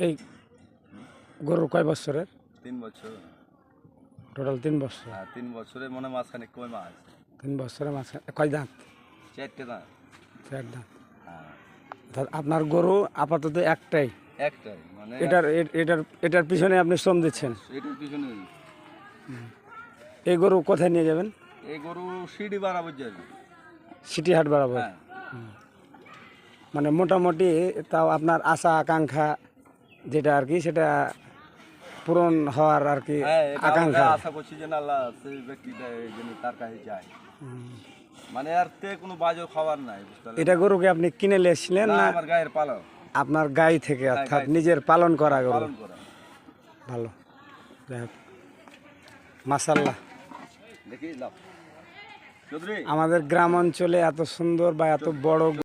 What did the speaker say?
এই গরুর কয় বছরের? 3 বছর। টোটাল 3 বছর। হ্যাঁ 3 বছরে মনে মাঝখানে কয় মাস? 3 বছরের মাঝে কয় দাঁত? 4টে দাঁত। 4 দাঁত। হ্যাঁ অর্থাৎ আপনার গরু আপাতত একটাই। একটাই মানে এটার পিছনে আপনি শ্রম দিচ্ছেন। এটার পিছনে এই গরু কোথায় নিয়ে যাবেন? এই গরু সিঁড়ি বাড়াবো যাবে। সিটি হাট বরাবর। হ্যাঁ মানে মোটামুটি তাও আপনার আশা আকাঙ্ক্ষা যেটা আর কি সেটা পূরণ হওয়ার আর কি হ্যাঁ এটা আমরা আকাঙ্ক্ষা। আশা করছি যে না আল্লাহ সেই ব্যক্তিটা যেন তার কাছে যায়। মানে আর তে কোনো বাজে খাবার নাই বুঝতে পারলেন? এটা গরুকে আপনি কিনে নিয়েছিলেন না না আমার গায়ের পালন আপনার গাই থেকে, অর্থাৎ গাই থেকে। নিজের পালন করা গরু? পালন করা। ভালো, যাই হোক মাশাআল্লাহ। দেখি লাভ চৌধুরী আমাদের গ্রাম অঞ্চলে এত সুন্দর বা এত বড়